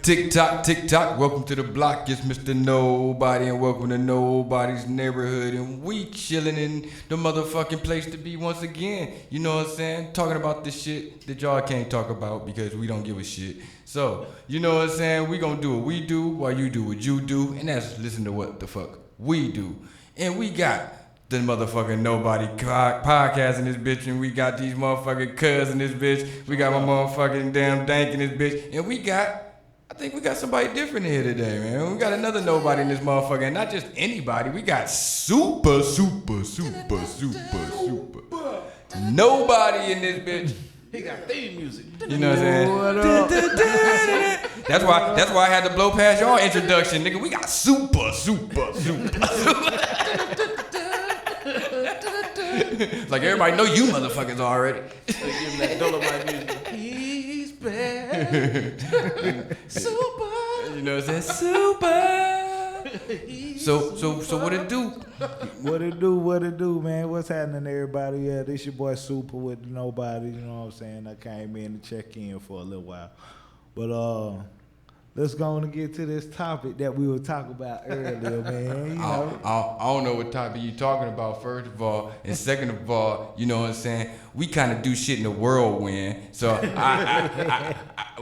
Tick tock, welcome to the block. It's Mr. Nobody, and welcome to Nobodyz Neighborhood. And we chilling in the motherfucking place to be once again. You know what I'm saying? Talking about this shit that y'all can't talk about because we don't give a shit. So, you know what I'm saying? We gonna do what we do while you do what you do. And that's listen to what the fuck we do. And we got the motherfucking Nobody Podcast in this bitch. And we got these motherfucking cuz in this bitch. We got my motherfucking damn dank in this bitch. And I think we got somebody different here today, man. We got another nobody in this motherfucker, and not just anybody. We got super nobody in this bitch. He got theme music. You know what I'm saying? That's why I had to blow past y'all introduction, nigga. We got super. Like everybody know you motherfuckers already. Give him that Dolomite music. He's bad. Super. You know what I'm saying? Super. So what it do? What it do, man? What's happening, everybody? Yeah, this your boy Super with Nobody. You know what I'm saying? I came in to check in for a little while, but let's go on and get to this topic that we were talking about earlier, man. You know? I don't know what topic you talking about, first of all. And second of all, you know what I'm saying? We kind of do shit in a whirlwind. So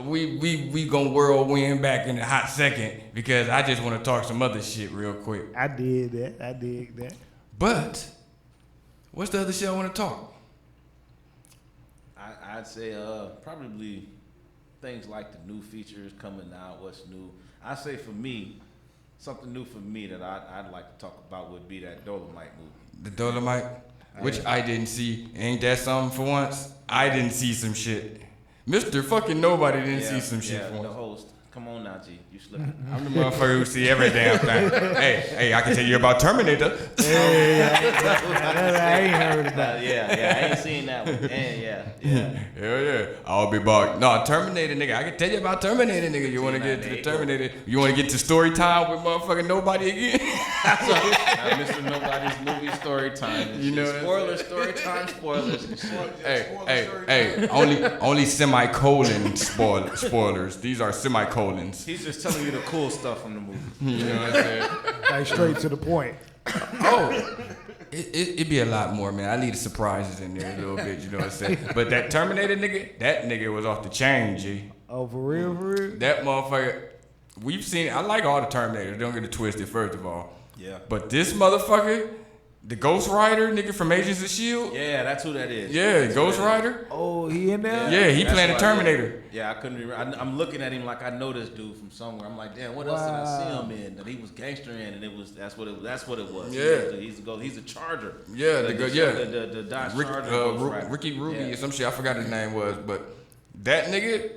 we gonna whirlwind back in a hot second because I just want to talk some other shit real quick. I dig that. But what's the other shit I want to talk? I'd say probably things like the new features coming out, what's new. I say for me, something new for me that I'd like to talk about would be that Dolomite movie. The Dolomite? Which I didn't see. Ain't that something for once? I didn't see some shit. Mr. fucking Nobody didn't see some shit for the once. host. Come on now, G. You slipping. I'm the motherfucker who see every damn thing. Hey, I can tell you about Terminator. I ain't heard about it. Yeah, I ain't seen that one. And yeah. Hell yeah. I'll be back. No, Terminator, nigga. I can tell you about Terminator, nigga. You want to get to the Terminator? You want to get to story time with motherfucking Nobody again? Mr. Nobody's movie story time. You know spoilers, story time, spoilers. Hey. Only semicolon spoilers. These are semicolons. He's just telling you the cool stuff from the movie. You know what I'm saying? Like straight to the point. Oh, it'd be a lot more, man. I need surprises in there a little bit, you know what I'm saying? But that Terminator nigga, that nigga was off the chain, G. Oh, for real? That motherfucker, we've seen, I like all the Terminators, don't get it twisted, first of all. Yeah. But this motherfucker, the Ghost Rider nigga from Agents of S.H.I.E.L.D. Yeah, that's who that is. Yeah, Ghost Rider. Oh, he in there? Yeah, he playing the Terminator. Yeah, I couldn't remember. I'm looking at him like I know this dude from somewhere. I'm like, damn, what else did I see him in? That he was gangster in, and that's what it was. Yeah. He's a Charger. Yeah, the Dodge Charger. Ricky Ruby or some shit. I forgot his name was, but that nigga.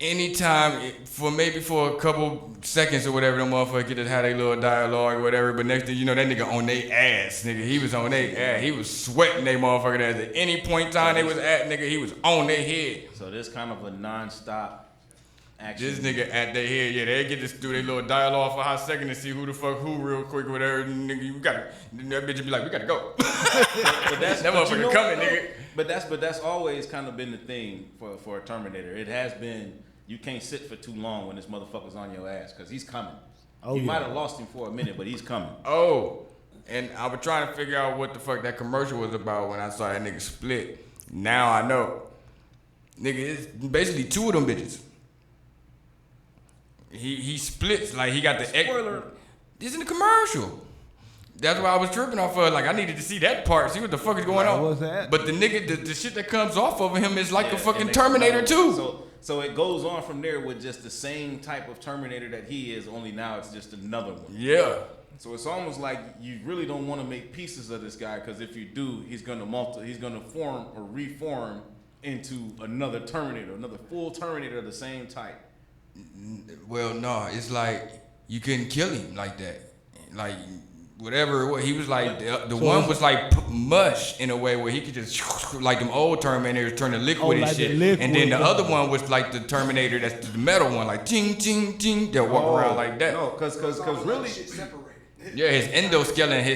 Anytime, for a couple seconds or whatever, them motherfuckers get to have their little dialogue or whatever, but next thing you know, that nigga on their ass, nigga. He was on their ass. He was sweating they motherfucker ass. At any point in time they was at, nigga, he was on their head. So this kind of a non-stop action. This nigga at their head, yeah, they get to do their little dialogue for a hot second and see who the fuck who real quick or whatever. Nigga, you gotta, that bitch would be like, we gotta go. That motherfucker coming, nigga. But that's always kind of been the thing for a Terminator. It has been. You can't sit for too long when this motherfucker's on your ass, because he's coming. Oh, you might have lost him for a minute, but he's coming. Oh, and I was trying to figure out what the fuck that commercial was about when I saw that nigga split. Now I know. Nigga, it's basically two of them bitches. He splits, like he got the... Spoiler. This in the commercial. That's why I was tripping off of. Like, I needed to see that part, see what the fuck is going on. What's that? But the nigga, the shit that comes off of him is like a fucking Terminator too. So it goes on from there with just the same type of Terminator that he is, only now it's just another one. Yeah. So it's almost like you really don't want to make pieces of this guy, because if you do, he's gonna form or reform into another Terminator, another full Terminator of the same type. Well, no, it's like you couldn't kill him like that. Like whatever it was, he was like the one was like mush in a way where he could just like them old Terminators turn to liquid and like shit. the And then the other one was like the Terminator that's the metal one, like ting ting ting, that walk around like that. No, cause really. Yeah, his endoskeleton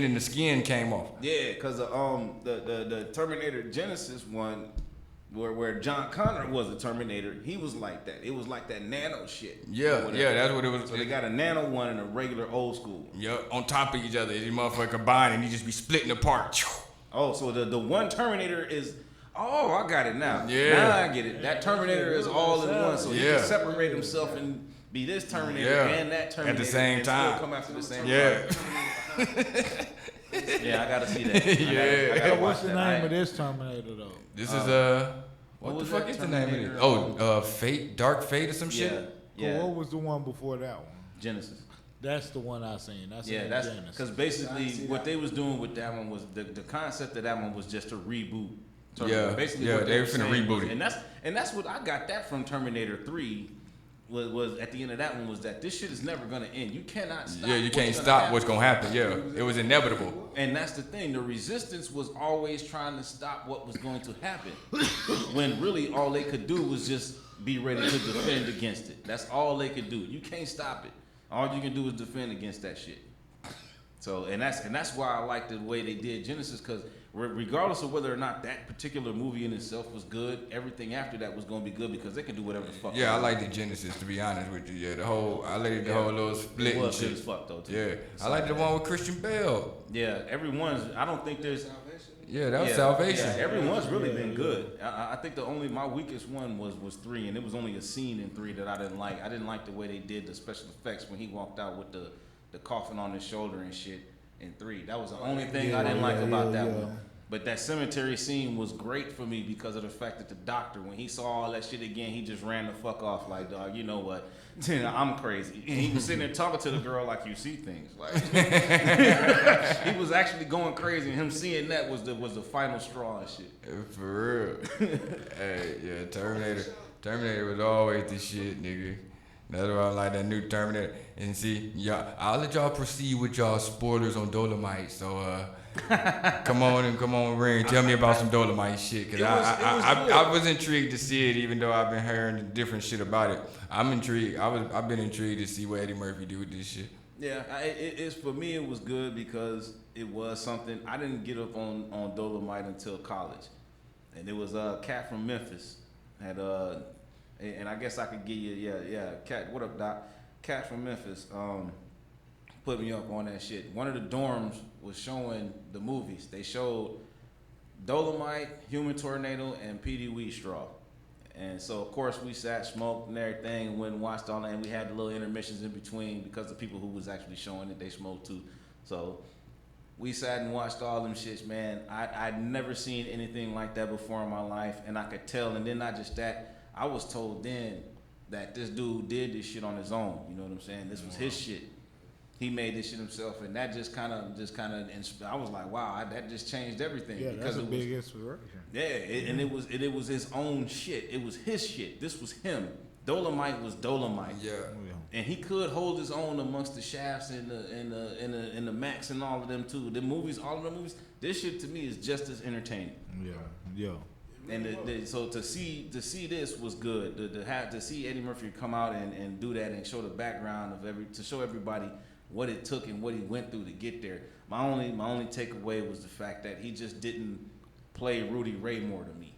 in the skin came off. Yeah, cause the Terminator Genesis one, Where John Connor was a Terminator, he was like that. It was like that nano shit. Yeah, that's what it was. So they got a nano one and a regular old school. Yep, on top of each other. These motherfuckers combined and you just be splitting apart. Oh, so the one Terminator is. Oh, I got it now. Yeah. Now I get it. That Terminator is all in one, so he can separate himself and be this Terminator and that Terminator at the same time. Still come after the same time. Yeah, I gotta see that. I gotta What's the watch name of this Terminator though? This is what the fuck is the name of it? Terminator? Oh, Fate, Dark Fate or some shit. Yeah. What was the one before that one? Genesis. That's the one I seen. That's That's Genesis. because basically what they was doing with that one was the concept of that one was just a reboot. Basically what they were finna reboot it, and that's what I got that from Terminator 3. Was at the end of that one was that this shit is never gonna end. You cannot stop. Yeah, you can't stop what's gonna happen. Yeah, it was inevitable. And that's the thing. The resistance was always trying to stop what was going to happen, when really all they could do was just be ready to defend against it. That's all they could do. You can't stop it. All you can do is defend against that shit. So and that's why I liked the way they did Genesis, because regardless of whether or not that particular movie in itself was good, everything after that was gonna be good because they can do whatever the fuck. Yeah, I like the Genesis, to be honest with you. Yeah, I liked the whole little split and shit. As fuck though. Too. Yeah, I liked the one with Christian Bale. Yeah, everyone's. I don't think there's. Yeah, that was Salvation. Yeah, everyone's really been good. I think my weakest one was 3, and it was only a scene in 3 that I didn't like. I didn't like the way they did the special effects when he walked out with the coffin on his shoulder and shit in 3. That was the only thing I didn't like about that one. But that cemetery scene was great for me because of the fact that the doctor, when he saw all that shit again, he just ran the fuck off like, dog, you know what? I'm crazy. And he was sitting there talking to the girl like you see things. Like he was actually going crazy, and him seeing that was the final straw and shit. For real. Hey, yeah, Terminator was always the shit, nigga. That's why I like that new Terminator. And see, I'll let y'all proceed with y'all spoilers on Dolomite. So come on, Ring. Tell me about some Dolomite shit, cause I was intrigued to see it, even though I've been hearing different shit about it. I'm intrigued. I've been intrigued to see what Eddie Murphy do with this shit. Yeah, it's for me. It was good because it was something I didn't get up on Dolomite until college, and it was a cat from Memphis had and I guess I could give you cat. What up, Doc? Cat from Memphis. Put me up on that shit. One of the dorms was showing the movies. They showed Dolomite, Human Tornado, and P.D. Wheat Straw. And so, of course, we sat, smoked, and everything, and went and watched all that. And we had the little intermissions in between because the people who was actually showing it, they smoked too. So we sat and watched all them shits, man. I'd never seen anything like that before in my life, and I could tell. And then not just that, I was told then that this dude did this shit on his own. You know what I'm saying? This was his shit. He made this shit himself, and that just kind of. I was like, wow, that just changed everything. Yeah, because that's a big inspiration. Yeah, and it was his own shit. It was his shit. This was him. Dolomite was Dolomite. Yeah. And he could hold his own amongst the Shafts and the Max and all of them too. The movies, all of the movies. This shit to me is just as entertaining. Yeah. And so to see this was good. To see Eddie Murphy come out and do that and show the background of to show everybody what it took and what he went through to get there. My only takeaway was the fact that he just didn't play Rudy Ray more to me.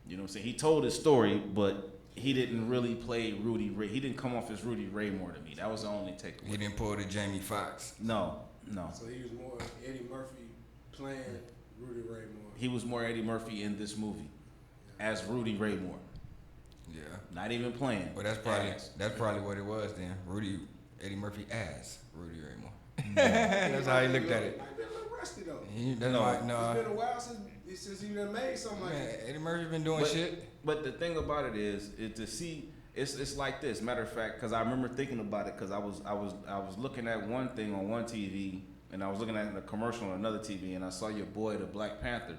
You know what I'm saying? He told his story, but he didn't really play Rudy Ray. He didn't come off as Rudy Ray more to me. That was the only takeaway. He didn't pull the Jamie Foxx. No. So he was more Eddie Murphy playing Rudy Ray more. He was more Eddie Murphy in this movie as Rudy Ray Moore. Yeah. Not even playing. Well, that's probably what it was then. Eddie Murphy as Rudy Ray Moore. That's how he looked at it. Might be a little rusty though. It's been a while since he done made something like that. Eddie Murphy been doing shit. But the thing about it is to see. It's like this. Matter of fact, because I remember thinking about it, because I was looking at one thing on one TV, and I was looking at a commercial on another TV, and I saw your boy, the Black Panther,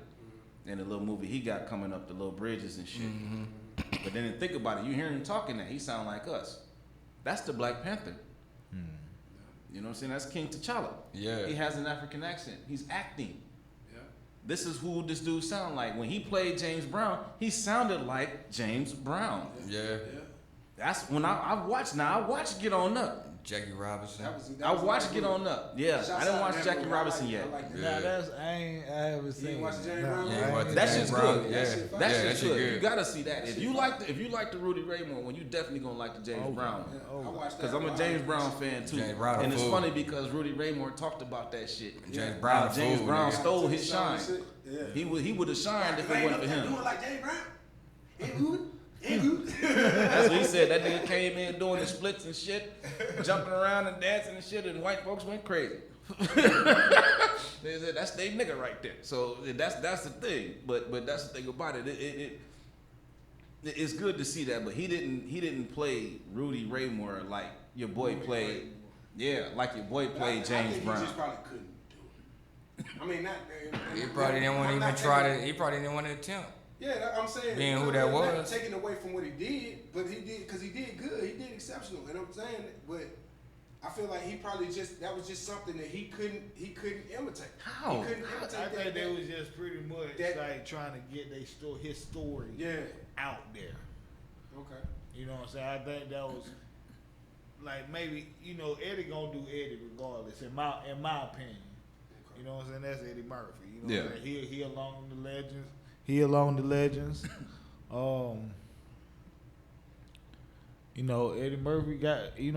in the little movie he got coming up, the little bridges and shit. Mm-hmm. But then think about it, you hear him talking that he sound like us. That's the Black Panther. You know what I'm saying? That's King T'Challa. Yeah. He has an African accent. He's acting. Yeah. This is who this dude sound like. When he played James Brown, he sounded like James Brown. Yeah. That's when I watch now. I watch Get On Up. Jackie Robinson. I watched Get On Up. Yeah, I didn't watch Jackie Robinson yet. Nah, I haven't seen. You ain't watched it. James Nah, Brown? Yeah, watch That shit's good. Yeah, That shit shit's good. good. You gotta see that. If you like the Rudy Ray Moore one, you definitely gonna like the James Brown one. I watched that. Because I'm a James Brown fan too. James Brown a and it's fool. funny because Rudy Ray Moore talked about that shit. James Brown a James fool, Brown nigga. stole his shine. Yeah. He would have shined if it wasn't for him. Doing like James Brown. Ain't good. Ain't good. That's what he said. That nigga came in doing the splits and shit, jumping around and dancing and shit, and white folks went crazy. They said that's they nigga right there. So that's the thing. But that's the thing about it. It's good to see that. But he didn't play Rudy Ray Moore like your boy played. Yeah, like your boy played James Brown. He just probably couldn't do it. I mean, not. He probably didn't want to even try to. He probably didn't want to attempt. Yeah, I'm saying. Being who that was. Not taking away from what he did, but he did because he did good. He did exceptional, and I'm saying, but I feel like he probably that was just something that he couldn't imitate. How? He couldn't imitate I think that. they was just pretty much that- like trying to get his story out there. Okay. You know what I'm saying? I think that was like maybe Eddie gonna do Eddie regardless. In my opinion, you know what I'm saying? That's Eddie Murphy. You know what I'm saying? He along the legends. Eddie Murphy got, he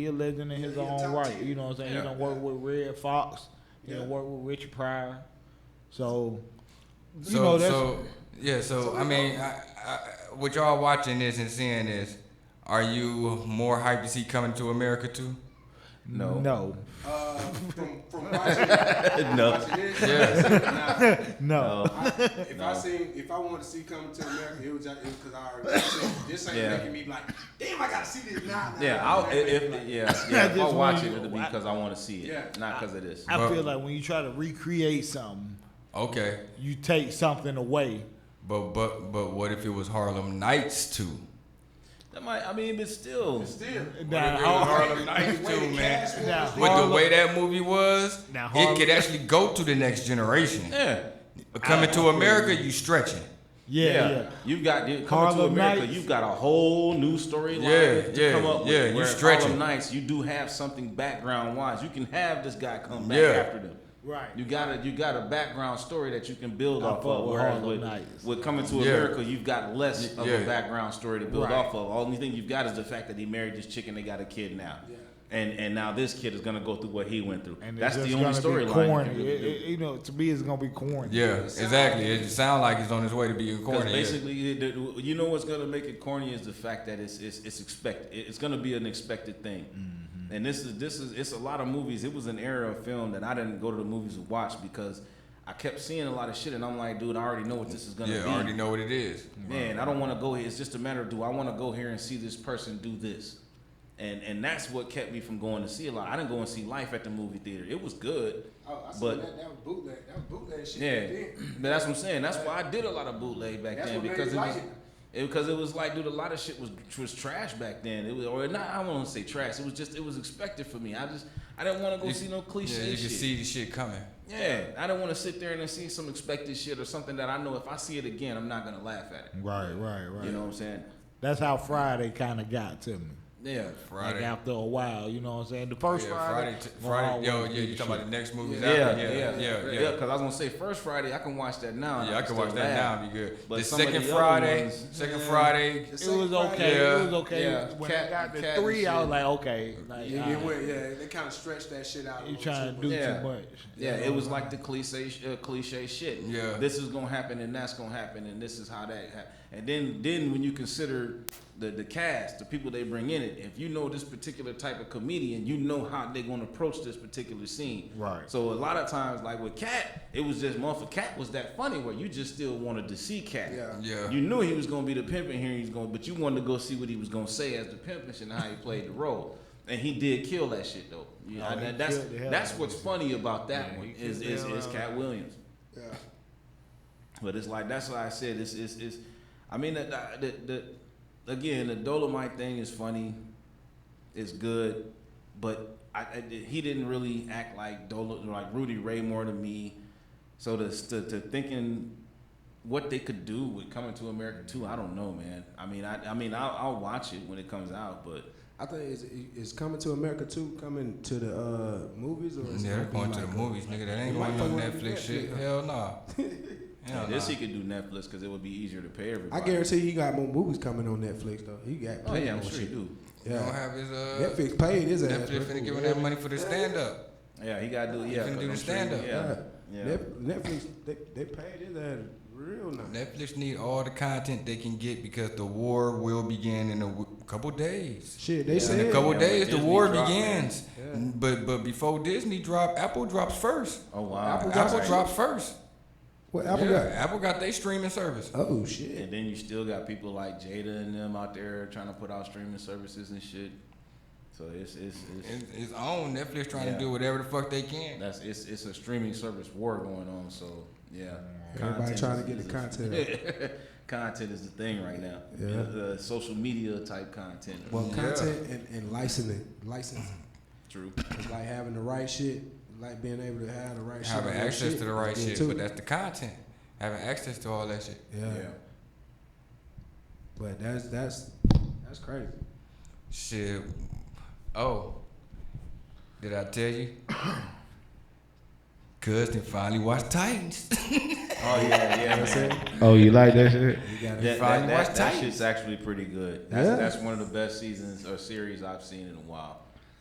a legend in his own right. You know what I'm saying? Yeah. He done work with Red Fox. He done work with Richard Pryor. So So I mean, what y'all watching this and seeing this, are you more hyped to see Coming to America too? No. From watching, No. watching this, No. if I wanted to see Coming to America, it was because I already seen it. This ain't making me like, damn, I gotta see this now. If I watch it, it'll be because I want to see it, not because of this. I feel like when you try to recreate something, Okay, you take something away. but what if it was Harlem Nights too? That might, I mean, but still. Now, Harlem Nights too, man. Now, With the way that movie was, Now, it Harlem- could actually go to the next generation. Yeah. Coming to America, you stretching. yeah. You've got Coming to Harlem America. Nights. You've got a whole new storyline Yeah, to come up with. yeah, you Where stretching. Harlem Nights, you do have something background wise. You can have this guy come back Yeah. after them. Right. You got a background story that you can build I off fuck of. with Whereas Harlem Nights. with Coming to Yeah. America, you've got less of Yeah. a background story to build Right. off of. Only thing you've got is the fact that he married this chick and they got a kid now. Yeah. And now this kid is gonna go through what he went through. And That's it's the just only gonna be storyline. corny. you can really do. To me, it's gonna be corny. Yeah, exactly. It sounds like it's on his way to being Because corny. basically, you know what's gonna make it corny is the fact that it's expected. It's gonna be an expected thing. And this is it's a lot of movies. It was an era of film that I didn't go to the movies to watch because I kept seeing a lot of shit, and I'm like, dude, I already know what this is gonna Yeah, be. I already know what it is. Man, I don't want to go here. It's just a matter of, do I want to go here and see this person do this? And that's what kept me from going to see a lot. I didn't go and see Life at the movie theater. It was good. Oh, I seen But- that was bootleg. That was bootleg shit. Yeah, back then. but that's what I'm saying. That's why I did a lot of bootleg back That's then what made because you it was like because it was like, dude, a lot of shit was trash back then. It was, or not. I don't want to say trash. It was expected for me. I didn't want to go see no cliche Yeah, you shit. can see the shit coming. Yeah, I don't want to sit there and see some expected shit or something that I know if I see it again, I'm not gonna laugh at it. Right. You know what I'm saying? That's how Friday kind of got to me. Yeah. Friday. Like after a while, you know what I'm saying? The first Yeah, Friday. Friday. Yo, yeah, you talking about the next movies Yeah, after? yeah. Because I was gonna say first Friday, I can watch that now. and Yeah, I can still watch that laugh. now. Be good. But The some of second the other Friday, ones- second Friday. It was okay. Yeah. It was okay. Yeah. When Cat- I got to Cat 3, and I was shit. like, okay. Like, They kind of stretched that shit out. a you little trying to too do much. Yeah. too much. Yeah, it was like the cliche shit. Yeah. This is gonna happen and that's gonna happen and this is how that happen. And then when you consider the cast, the people they bring in it, if you know this particular type of comedian, you know how they're gonna approach this particular scene. Right. So a lot of times, like with Cat, it was just motherfucker. Cat was that funny where you just still wanted to see Cat. Yeah. You knew he was gonna be the pimp in here, but you wanted to go see what he was gonna say as the pimp and shit and how he played the role. And he did kill that shit though. You know, Oh, he that's killed the hell that's out of what's it. funny about that Yeah, one he killed is the hell out of Cat Williams. Yeah. But it's like that's why I said it's I mean again the Dolomite thing is funny, it's good, but he didn't really act like Rudy Ray Moore to me. So to thinking what they could do with Coming to America 2, I don't know, man. I mean, I'll watch it when it comes out, but I think is Coming to America 2 coming to the movies, or is Yeah, they're going to the movies, nigga. That ain't going on Netflix shit. Hell nah. this he could do Netflix because it would be easier to pay everybody. I guarantee he got more movies coming on Netflix though. He got plenty I'm more sure shit. he do. Yeah. Don't have his Netflix paid his ass. Netflix finna give him that money for the stand up. Yeah, he got to do. Yeah, finna do the stand-up. Yeah. Netflix they paid his ass real nice. Netflix need all the content they can get because the war will begin in a couple days. Shit, they said In a couple days, the Disney war drop, begins. Yeah. But before Disney drop, Apple drops first. Oh wow. Apple drops first. What Apple Yeah, got? Apple got their streaming service. Oh shit. And then you still got people like Jada and them out there trying to put out streaming services and shit. So it's It's on. Netflix trying to do whatever the fuck they can. it's a streaming service war going on. So yeah, Everybody trying to get the content. Content is the thing right now. Yeah. Social media type content. Well, content and licensing. True. It's like having the right shit, like being able to have the right shit. Having on your access shit. to the right Yeah, shit, too. but that's the content. Having access to all that shit. Yeah. Yeah. But that's crazy. Shit. Oh, did I tell you? Cousin finally watched Titans. Oh yeah, man. Oh, you like that shit? You got That, finally that, watched that, that Titans. shit's actually pretty good. That's one of the best seasons or series I've seen in a while.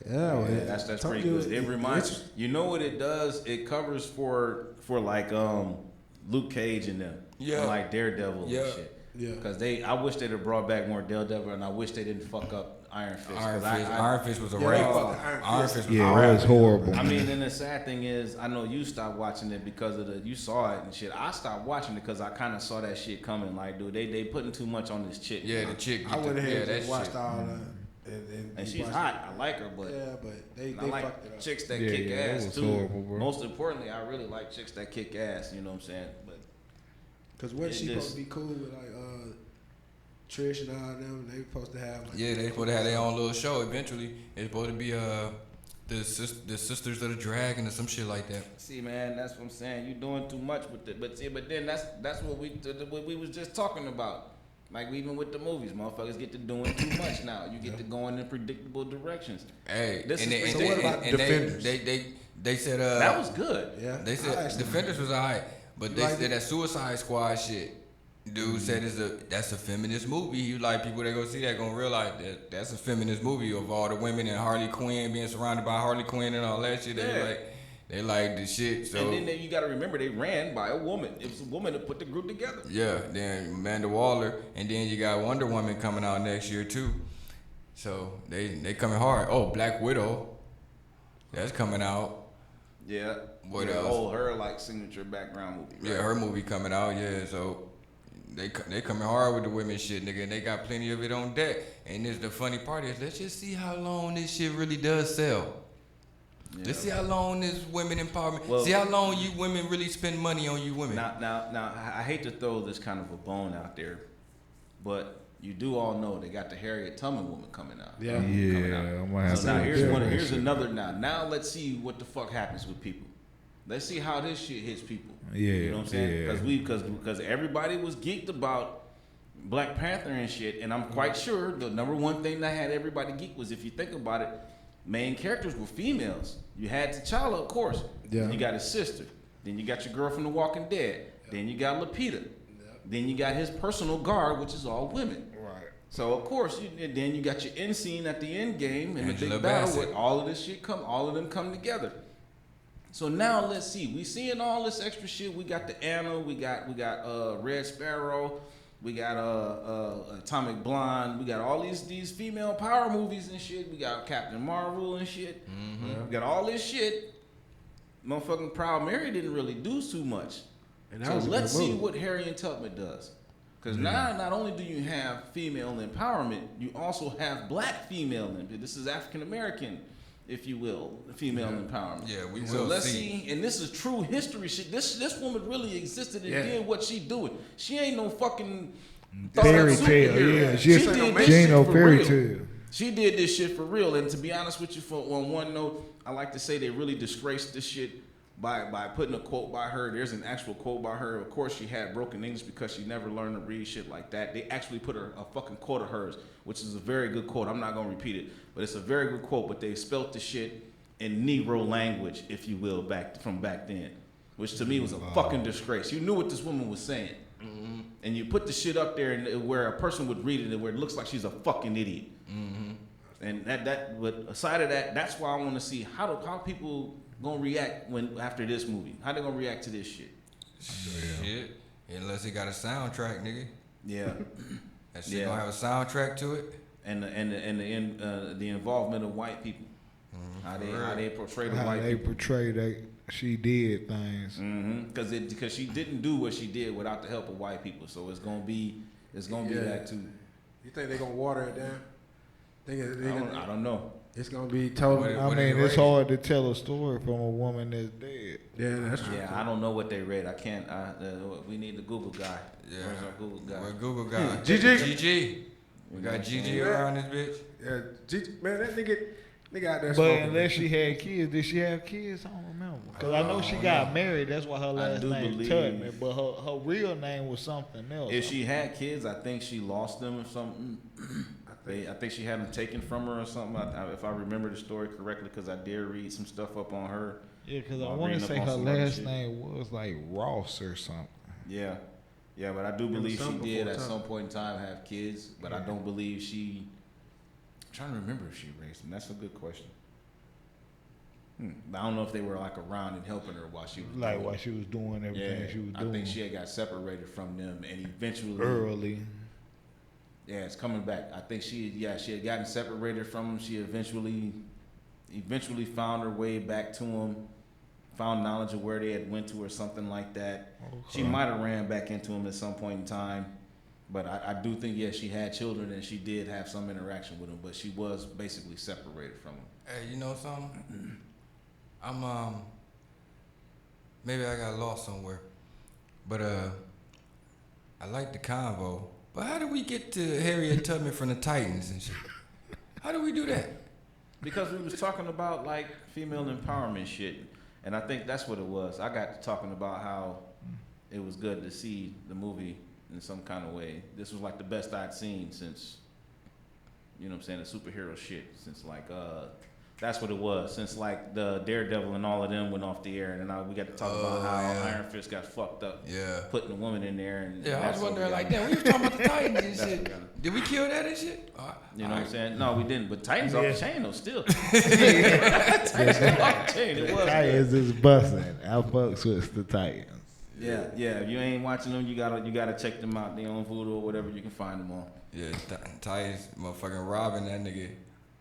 Yeah, well, That's pretty good. It reminds you know what it does? It covers for like Luke Cage and them. Yeah. And like Daredevil Yeah. and shit. Yeah. Cause I wish they'd have brought back more Daredevil, and I wish they didn't fuck up Iron Fist. 'Cause Iron Fist was a Yeah, rape. fuck Iron Fist was Yeah, a that rape. was horrible. I mean, and the sad thing is, I know you stopped watching it because of you saw it and shit. I stopped watching it because I kind of saw that shit coming. Like, dude, they putting too much on this chick. Yeah, the chick. I would have yeah, just that watched shit. all that. And she's hot. I like her, but Yeah, but they I like fucked it up. chicks that Yeah, kick yeah, that ass was too. horrible, bro. Most importantly, I really like chicks that kick ass. You know what I'm saying? But Cause wasn't she It supposed is. to be cool with like Trish and all them? They supposed to have like, Yeah, they supposed to have their own little show eventually. It's supposed to be the Sisters of the Dragon or some shit like that. see, man, that's what I'm saying. You doing too much with it. But see, but then that's what we was just talking about. Like even with the movies, motherfuckers get to doing too much now. You get to going in predictable directions. Hey, This and is- they, so and what they, about and Defenders? they said That was good. yeah. they I said actually- Defenders was alright, but You they like said it? that Suicide Squad shit. Dude said that's a feminist movie. You like people that go see that gonna realize that that's a feminist movie of all the women and Harley Quinn being surrounded by Harley Quinn and all that shit. Yeah. They like the shit. So And then you got to remember they ran by a woman. It was a woman that put the group together. yeah, then Amanda Waller, and then you got Wonder Woman coming out next year too. So they coming hard. Oh, Black Widow, that's coming out. Yeah. What Yeah, else? Oh, her like signature background movie. Right? Yeah, her movie coming out. Yeah, so they coming hard with the women shit, nigga, and they got plenty of it on deck. And this the funny part is, let's just see how long this shit really does sell. Yeah. Let's see how long this women empowerment. Well- see how long you women really spend money on you women. Now, I hate to throw this kind of a bone out there, but you do all know they got the Harriet Tubman woman coming out. Yeah. Coming Yeah, out. I'm gonna have So to now here's check one. that Here's shit. another. Now let's see what the fuck happens with people. Let's see how this shit hits people. Yeah, You know what I'm saying? yeah. Because everybody was geeked about Black Panther and shit, and I'm quite sure the number one thing that had everybody geeked was, if you think about it, main characters were females. You had T'Challa, of course. Yeah. You got his sister. Then you got your girl from The Walking Dead. Then you got Lupita. Then you got his personal guard, which is all women. Right. So of course, then you got your end scene at the end game and the Angela big battle Bassett. with all of this shit all of them come together. So now let's see. We seeing all this extra shit. We got the Anna. We got Red Sparrow. We got Atomic Blonde. We got all these female power movies and shit. We got Captain Marvel and shit. We got all this shit. Motherfucking Proud Mary didn't really do too much. And that So was a let's good see movie. what Harriet Tubman does. Because now, not only do you have female empowerment, you also have black female empowerment. This is African American, if you will, female empowerment. Yeah, we So will let's see. see. And this is true history shit. This woman really existed and Yeah. did what she doing. She ain't no fucking Fairy thought tale, superhero. yeah. She She did ain't this shit no for fairy real. tale. She did this shit for real. And to be honest with you, on one note, I like to say they really disgraced this shit by putting a quote by her. There's an actual quote by her. Of course, she had broken English because she never learned to read shit like that. They actually put a fucking quote of hers, which is a very good quote. I'm not gonna repeat it, but it's a very good quote. But they spelt the shit in Negro language, if you will, back then, which to me was a fucking disgrace. You knew what this woman was saying, and you put the shit up there and where a person would read it and where it looks like she's a fucking idiot. And but aside of that, that's why I want to see how people gonna react after this movie. How they gonna react to this shit? Shit, unless it got a soundtrack, nigga. Yeah, That shit gonna have a soundtrack to it. And the involvement of white people. How they portray the white people. How they portray she did things. Because she didn't do what she did without the help of white people. So it's gonna be that too. You think they gonna water it down? I don't know. It's gonna be totally. It's hard to tell a story from a woman that's dead. Yeah, that's true. Yeah, I don't know what they read. I can't. We need the Google guy. Yeah, where's our Google guy? Where's Google guy? GG. We got GG around this bitch. Yeah, GG. Man, that nigga out there. But unless she had kids, did she have kids? I don't remember. Because I know she got married. That's why her last name Tubman. But her real name was something else. If she had kids, I think she lost them or something. I think she had them taken from her or something. If I remember the story correctly, because I did read some stuff up on her. Yeah, because I want to say her last name was like Ross or something. Yeah, but I do believe she did at some point in time have kids, but I don't believe she. I'm trying to remember if she raised them. That's a good question. I don't know if they were like around and helping her while she was while she was doing everything she was doing. I think she had got separated from them and eventually early. Yeah, it's coming back. I think she had gotten separated from him. She eventually found her way back to him, found knowledge of where they had went to or something like that. Okay. She might have ran back into him at some point in time, but I do think she had children and she did have some interaction with him, but she was basically separated from him. Hey, you know something? I'm maybe I got lost somewhere, but I like the convo. But how do we get to Harriet Tubman from the Titans and shit? How do we do that? Because we was talking about like female empowerment shit, and I think that's what it was. I got to talking about how it was good to see the movie in some kind of way. This was like the best I'd seen since, you know what I'm saying, the superhero shit, since like that's what it was. Since like the Daredevil and all of them went off the air, and then we got to talk about how Iron Fist got fucked up. Yeah. Putting a woman in there. And I was wondering like, damn, we was talking about the Titans and shit. Did we kill that and shit? You know what I'm saying? No, we didn't. But Titans off the chain though, still. Titans off the chain. It was. Titans is busting. I fucks with the Titans. Yeah. If you ain't watching them, you gotta check them out. They on Voodoo or whatever you can find them on. Yeah, Titans, motherfucking robbing that nigga.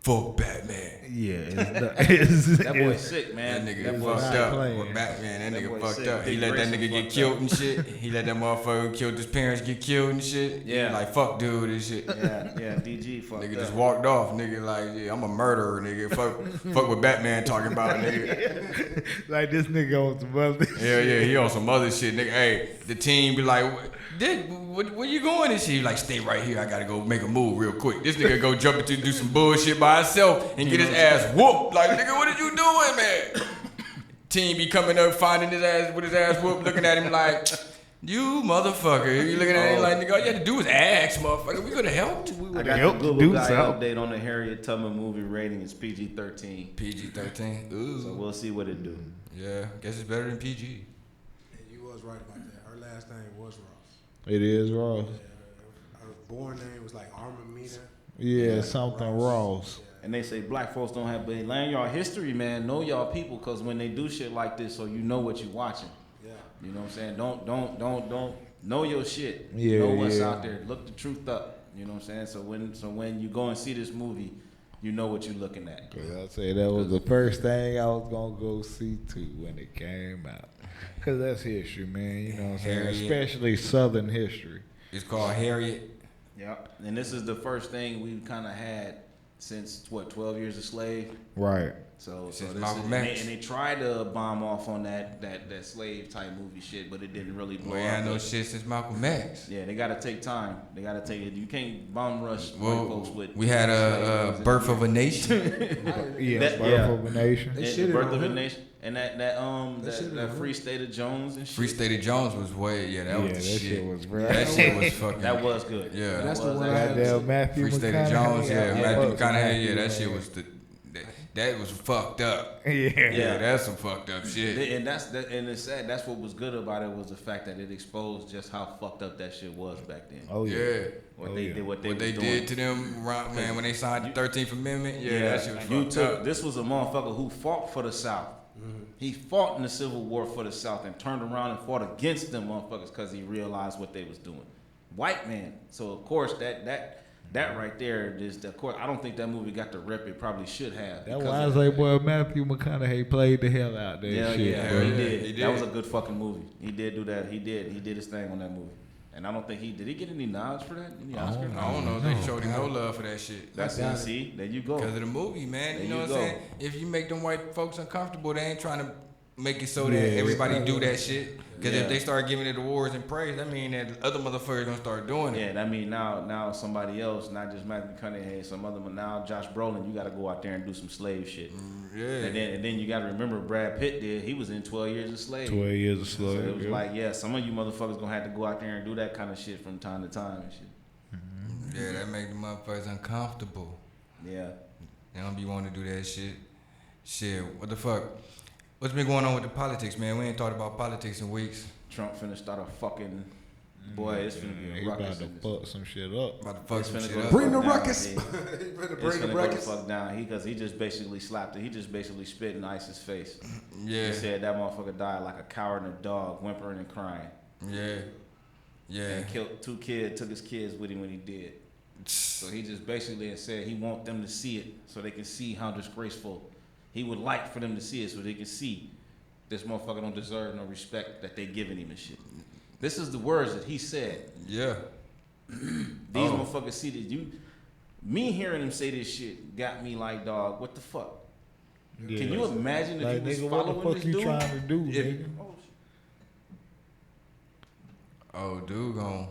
Fuck Batman. Yeah, that boy's sick, man. That nigga fucked up. With Batman, that nigga fucked up. He let that nigga get killed and shit. He let that motherfucker who killed his parents get killed and shit. Yeah. He like, fuck dude and shit. Yeah, DG fucked nigga up. just walked off. Nigga like, yeah, I'm a murderer, nigga. Fuck what Batman talking about, nigga. Like this nigga on some other shit. Yeah, he on some other shit, nigga. Hey, the team be like, where you going and shit? He like, stay right here. I gotta go make a move real quick. This nigga go jump into do some bullshit by himself and get his ass whooped. Like, nigga, what are you doing, man? Team be coming up, finding his ass with his ass whooped, looking at him like, you motherfucker. You looking at him like, nigga, all you had to do was ask, motherfucker. We could have helped. I got the Google guy update on the Harriet Tubman movie rating. It's PG-13. PG-13. Ooh. So we'll see what it do. Yeah, guess it's better than PG. And you was right about that. Her last name was Ross. It is Ross. Yeah, her born name was like Armamita. Yeah, something Ross. Yeah. And they say black folks don't have, but learn y'all history, man. Know y'all people, because when they do shit like this, so you know what you watching. Yeah. You know what I'm saying? Don't know your shit. Yeah, know what's out there. Look the truth up. You know what I'm saying? So when you go and see this movie, you know what you're looking at. Cause I say that was the first thing I was gonna go see too when it came out. Cause that's history, man. You know what I'm saying? Harriet. Especially Southern history. It's called Harriet. Yep. And this is the first thing we've kind of had since 12 years a slave. Right. So Since this Malcolm is, X. and they tried to bomb off on that slave type movie shit, but it didn't really blow We up. ain't no shit since Malcolm X. Yeah, they gotta take time. They gotta take it. You can't bomb rush Well, white folks with. we had a Birth of a Nation. Birth of a Nation. The Birth of a Nation, and that Free State of Jones and shit. Free State of Jones was that was the shit. Was that shit was fucking. That was good. Yeah, That's the one. Goddamn Matthew Free State of McConaughey. Jones. Yeah, Matthew McConaughey. Yeah, that man. shit was that was fucked up. Yeah, That's some fucked up shit. And and it's sad. That's what was good about it was the fact that it exposed just how fucked up that shit was back then. Oh yeah. Yeah. What they Did doing. to them, man, when they signed the 13th Amendment. Yeah, that shit was you fucked took up. this was a motherfucker who fought for the South. He fought in the Civil War for the South and turned around and fought against them motherfuckers because he realized what they was doing. White man. So of course that right there is of course I don't think that movie got the rep it probably should have. That wise boy Matthew McConaughey played the hell out there. Yeah, shit, yeah, bro. he did. He That did. was a good fucking movie. He did do that. He did his thing on that movie. And I don't think did he get any nods for that? Any Oscars? I don't know. They showed him no love for that shit. That's see, there you go. Because of the movie, man. There You know you what go. I'm saying? If you make them white folks uncomfortable, they ain't trying to make it so that Yeah. everybody do that shit. Because Yeah. if they start giving it awards and praise, that mean that other motherfuckers gonna start doing it. Yeah, that mean now somebody else, not just Matthew McConaughey, some other one. Now Josh Brolin, you got to go out there and do some slave shit. Yeah. And then you got to remember Brad Pitt did. He was in 12 Years a Slave. 12 years of So slave. it was like, yeah, some of you motherfuckers gonna have to go out there and do that kind of shit from time to time and shit. Yeah, that make the motherfuckers uncomfortable. Yeah. They don't be wanting to do that shit. Shit, what the fuck? What's been going on with the politics, man? We ain't thought about politics in weeks. Trump finna start a fucking boy. It's finna be he a about ruckus. to in this. fuck some shit up. About to fuck It's some finna shit go up. the Bring the fuck down, ruckus. dude. You better It's bring the finna go the ruckus. fuck down. Because he just basically slapped it. He just basically spit in Ice's face. Yeah. He said that motherfucker died like a coward and a dog, whimpering and crying. Yeah. Yeah. And killed 2 kids, took his kids with him when he did. So he just basically said he want them to see it so they can see how disgraceful he would like for them to see it so they can see this motherfucker don't deserve no respect that they giving him and shit. This is the words that he said. Yeah. These motherfuckers see that me hearing him say this shit got me like, dog, what the fuck? Yeah. Can you imagine if Like, you was nigga, what the following fuck this you dude? trying to do, If- nigga? Oh, dude gone.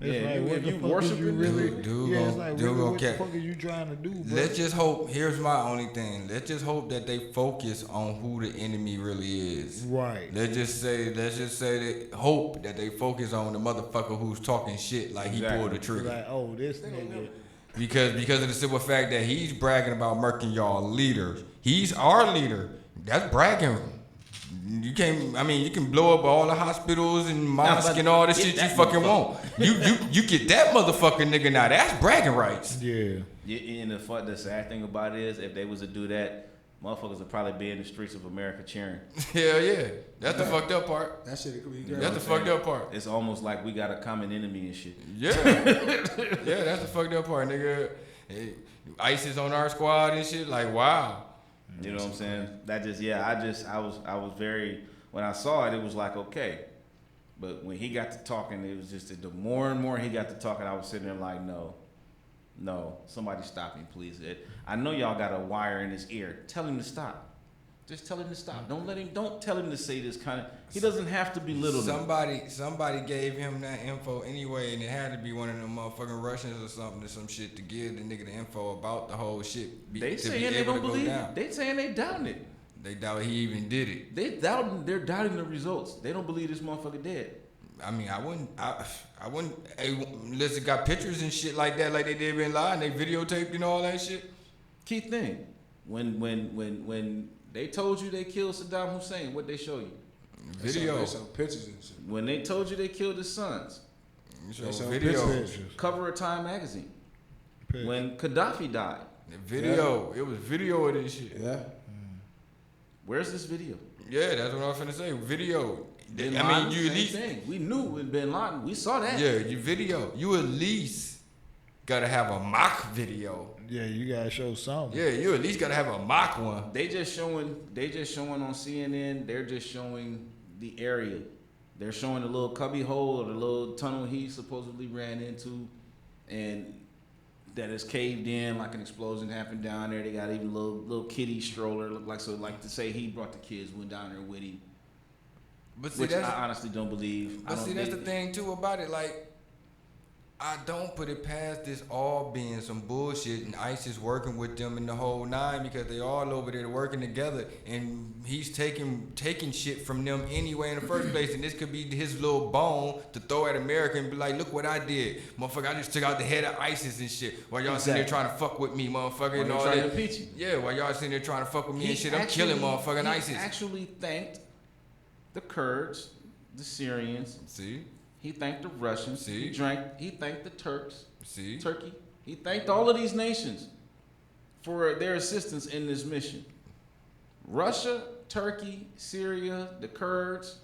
It's Yeah, like, you- what if the you fuck is worshiping you really? dude Yeah, it's gon- like, dude really, gon' what the cap- fuck is you trying to do, bro? Let's just hope. Here's my only thing. Let's just hope that they focus on who the enemy really is. Right. Let's just say that hope that they focus on the motherfucker who's talking shit like he Exactly. pulled the trigger. Like, oh, this nigga. Because of the simple fact that he's bragging about murking y'all leaders. He's our leader. That's bragging. You can blow up all the hospitals and mosques but and all the get shit you that fucking motherfucker. want. You get that motherfucking nigga now. That's bragging rights. Yeah. Yeah, and the sad thing about it is, if they was to do that, motherfuckers would probably be in the streets of America cheering. Hell yeah. That's the fucked up part. That shit could be good. That's the fucked up part. It's almost like we got a common enemy and shit. Yeah. Yeah, that's the fucked up part, nigga. Hey, ISIS on our squad and shit. Like, wow. You know what I'm saying? That just, yeah, I was very, when I saw it, it was like, okay. But when he got to talking, it was just that the more and more he got to talking, I was sitting there like, no, somebody stop him, please. I know y'all got a wire in his ear. Tell him to stop. Just tell him to stop. Don't tell him to say this kind of, he doesn't have to belittle them. Somebody gave him that info anyway, and it had to be one of them motherfucking Russians or something or some shit to give the nigga the info about the whole shit. They to be saying they able don't to go believe down. it. They saying they doubting it. They doubt he even did it. They're doubting the results. They don't believe this motherfucker dead. I mean, I wouldn't. Hey, unless it got pictures and shit like that, like they did in Lie, and they videotaped and all that shit. Key thing, when they told you they killed Saddam Hussein, what they show you? Video. They show pictures and shit. When they told you they killed his sons, So They show video. Pictures. cover of Time magazine. Pictures. When Gaddafi died, The video. It was video of this shit. Yeah. where's this video? Yeah, that's what I was finna say. Video. Bin I Laden, mean, you same at least. thing. We knew with Bin Laden. We saw that. Yeah, you video. You at least gotta have a mock video. Yeah, you gotta show something. Yeah, you at least gotta have a mock one. They just showing on CNN. They're just showing the area. They're showing the little cubby hole or the little tunnel he supposedly ran into, and that is caved in, like an explosion happened down there. They got even a little kiddie stroller, look like so, like to say he brought the kids, went down there with him. But see, Which I honestly don't believe. But see, that's the thing too about it. Like, I don't put it past this all being some bullshit, and ISIS working with them in the whole nine because they all over there working together, and he's taking shit from them anyway in the first place, and this could be his little bone to throw at America and be like, look what I did, motherfucker! I just took out the head of ISIS and shit. While y'all sitting there trying to fuck with me, motherfucker, and all that. Impeach you. Yeah, while y'all sitting there trying to fuck with me and shit, I'm killing motherfucking ISIS. He actually thanked the Kurds, the Syrians. See. He thanked the Russians. See? He thanked the Turks. See? Turkey. He thanked all of these nations for their assistance in this mission. Russia, Turkey, Syria, the Kurds.